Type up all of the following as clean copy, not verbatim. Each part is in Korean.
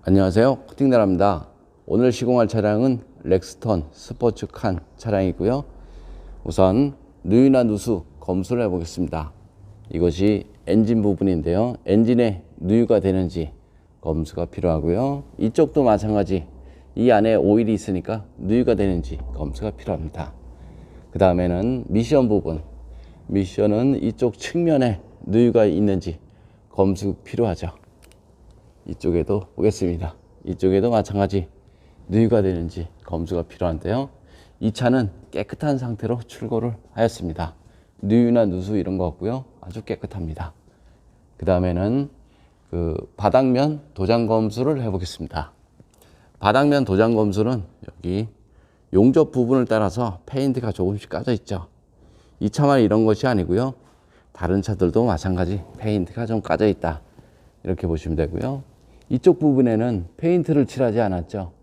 안녕하세요, 코팅나라입니다. 오늘 시공할 차량은 렉스턴 스포츠칸 차량이고요. 우선 누유나 누수 검수를 해보겠습니다. 이것이 엔진 부분인데요. 엔진에 누유가 되는지 검수가 필요하고요. 이쪽도 마찬가지, 이 안에 오일이 있으니까 누유가 되는지 검수가 필요합니다. 그 다음에는 미션 부분, 미션은 이쪽 측면에 누유가 있는지 검수 필요하죠. 이쪽에도 보겠습니다. 이쪽에도 마찬가지 누유가 되는지 검수가 필요한데요. 이 차는 깨끗한 상태로 출고를 하였습니다. 누유나 누수 이런 거 없고요. 아주 깨끗합니다. 그 다음에는 바닥면 도장 검수를 해보겠습니다. 바닥면 도장 검수는 여기 용접 부분을 따라서 페인트가 조금씩 까져 있죠. 이 차만 이런 것이 아니고요. 다른 차들도 마찬가지 페인트가 좀 까져 있다, 이렇게 보시면 되고요. 이쪽 부분에는 페인트를 칠하지 않았죠.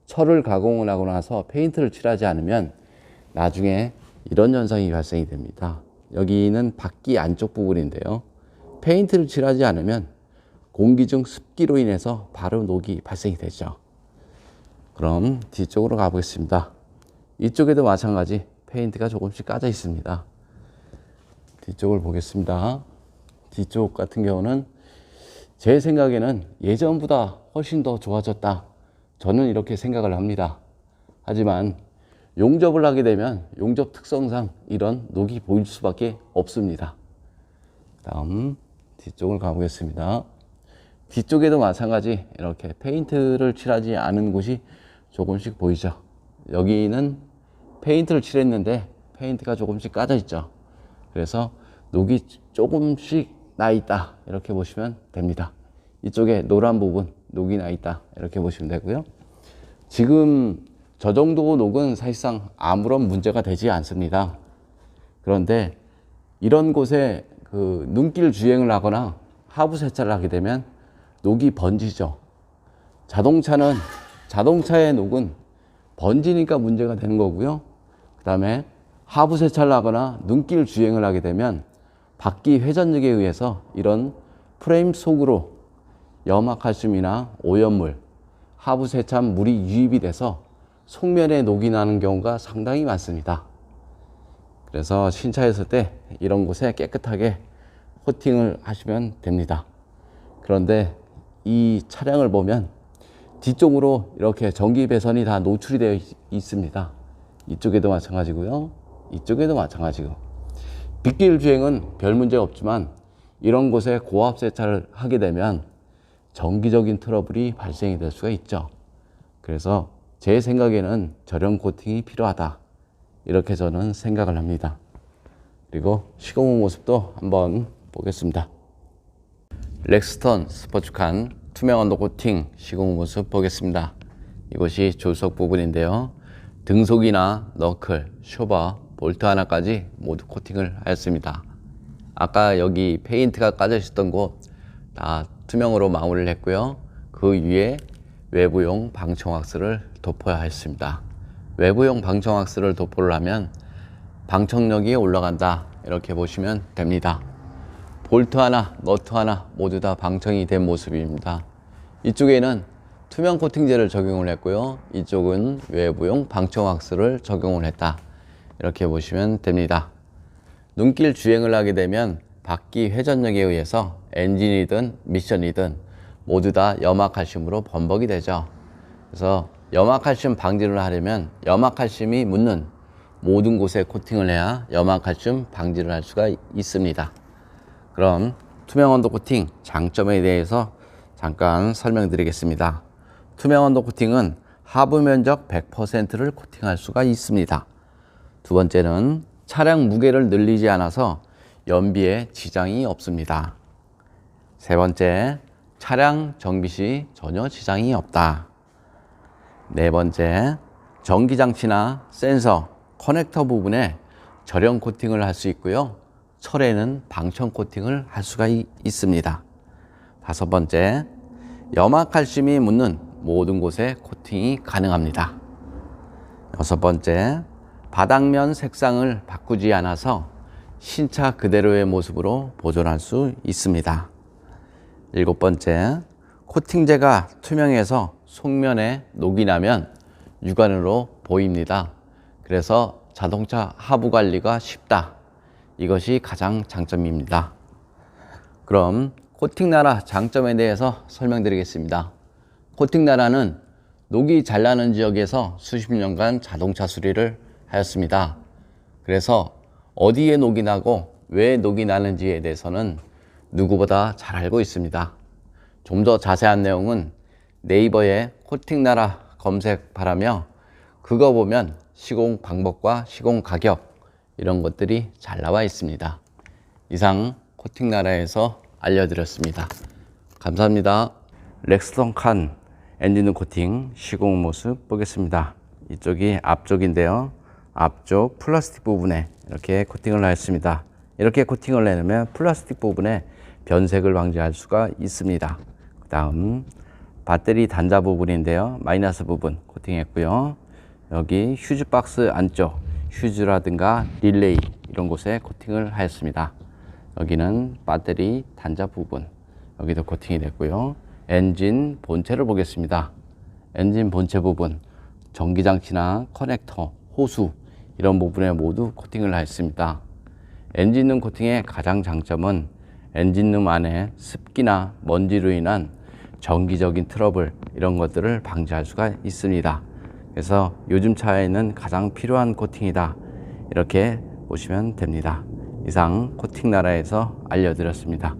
철을 가공을 하고 나서 페인트를 칠하지 않으면 나중에 이런 현상이 발생이 됩니다. 여기는 바퀴 안쪽 부분인데요. 페인트를 칠하지 않으면 공기 중 습기로 인해서 바로 녹이 발생이 되죠. 그럼 뒤쪽으로 가보겠습니다. 이쪽에도 마찬가지 페인트가 조금씩 까져 있습니다. 뒤쪽을 보겠습니다. 뒤쪽 같은 경우는 제 생각에는 예전보다 훨씬 더 좋아졌다, 저는 이렇게 생각을 합니다. 하지만 용접을 하게 되면 용접 특성상 이런 녹이 보일 수밖에 없습니다. 다음 뒤쪽을 가보겠습니다. 뒤쪽에도 마찬가지 이렇게 페인트를 칠하지 않은 곳이 조금씩 보이죠. 여기는 페인트를 칠했는데 페인트가 조금씩 까져 있죠. 그래서 녹이 조금씩 나 있다, 이렇게 보시면 됩니다. 이쪽에 노란 부분 녹이 나 있다, 이렇게 보시면 되고요. 지금 저 정도 녹은 사실상 아무런 문제가 되지 않습니다. 그런데 이런 곳에 눈길 주행을 하거나 하부 세차를 하게 되면 녹이 번지죠. 자동차의 녹은 번지니까 문제가 되는 거고요. 그 다음에 하부 세차를 하거나 눈길 주행을 하게 되면 바퀴 회전력에 의해서 이런 프레임 속으로 염화칼슘이나 오염물, 하부 세참 물이 유입이 돼서 속면에 녹이 나는 경우가 상당히 많습니다. 그래서 신차였을 때 이런 곳에 깨끗하게 코팅을 하시면 됩니다. 그런데 이 차량을 보면 뒤쪽으로 이렇게 전기 배선이 다 노출이 되어 있습니다. 이쪽에도 마찬가지고요. 이쪽에도 마찬가지고. 빗길 주행은 별 문제 없지만 이런 곳에 고압 세차를 하게 되면 정기적인 트러블이 발생이 될 수가 있죠. 그래서 제 생각에는 저렴 코팅이 필요하다, 이렇게 저는 생각을 합니다. 그리고 시공 후 모습도 한번 보겠습니다. 렉스턴 스포츠칸 투명 언더 코팅 시공 후 모습 보겠습니다. 이것이 조수석 부분인데요. 등속이나 너클, 쇼버, 볼트 하나까지 모두 코팅을 하였습니다. 아까 여기 페인트가 까져 있었던 곳 다 투명으로 마무리를 했고요. 그 위에 외부용 방청왁스를 덮어야 했습니다. 외부용 방청왁스를 도포를 하면 방청력이 올라간다, 이렇게 보시면 됩니다. 볼트 하나, 너트 하나 모두 다 방청이 된 모습입니다. 이쪽에는 투명 코팅제를 적용을 했고요. 이쪽은 외부용 방청왁스를 적용을 했다, 이렇게 보시면 됩니다. 눈길 주행을 하게 되면 바퀴 회전력에 의해서 엔진이든 미션이든 모두 다 염화칼슘으로 범벅이 되죠. 그래서 염화칼슘 방지를 하려면 염화칼슘이 묻는 모든 곳에 코팅을 해야 염화칼슘 방지를 할 수가 있습니다. 그럼 투명 언더 코팅 장점에 대해서 잠깐 설명드리겠습니다. 투명 언더 코팅은 하부 면적 100%를 코팅할 수가 있습니다. 두 번째는 차량 무게를 늘리지 않아서 연비에 지장이 없습니다. 세 번째, 차량 정비 시 전혀 지장이 없다. 네 번째, 전기장치나 센서, 커넥터 부분에 절연 코팅을 할 수 있고요. 철에는 방청 코팅을 할 수가 있습니다. 다섯 번째, 염화칼슘이 묻는 모든 곳에 코팅이 가능합니다. 여섯 번째, 바닥면 색상을 바꾸지 않아서 신차 그대로의 모습으로 보존할 수 있습니다. 일곱 번째, 코팅제가 투명해서 속면에 녹이 나면 육안으로 보입니다. 그래서 자동차 하부 관리가 쉽다. 이것이 가장 장점입니다. 그럼 코팅나라 장점에 대해서 설명드리겠습니다. 코팅나라는 녹이 잘 나는 지역에서 수십 년간 자동차 수리를 하였습니다. 그래서 어디에 녹이 나고 왜 녹이 나는지에 대해서는 누구보다 잘 알고 있습니다. 좀 더 자세한 내용은 네이버에 코팅나라 검색 바라며 그거 보면 시공 방법과 시공 가격 이런 것들이 잘 나와 있습니다. 이상 코팅나라에서 알려드렸습니다. 감사합니다. 렉스턴 칸 엔진룸 코팅 시공 모습 보겠습니다. 이쪽이 앞쪽인데요. 앞쪽 플라스틱 부분에 이렇게 코팅을 하였습니다. 이렇게 코팅을 내놓으면 플라스틱 부분에 변색을 방지할 수가 있습니다. 그 다음 배터리 단자 부분인데요. 마이너스 부분 코팅했고요. 여기 휴즈 박스 안쪽 휴즈라든가 릴레이 이런 곳에 코팅을 하였습니다. 여기는 배터리 단자 부분 여기도 코팅이 됐고요. 엔진 본체를 보겠습니다. 엔진 본체 부분 전기장치나 커넥터, 호수 이런 부분에 모두 코팅을 하였습니다. 엔진룸 코팅의 가장 장점은 엔진룸 안에 습기나 먼지로 인한 정기적인 트러블 이런 것들을 방지할 수가 있습니다. 그래서 요즘 차에는 가장 필요한 코팅이다 이렇게 보시면 됩니다. 이상 코팅나라에서 알려드렸습니다.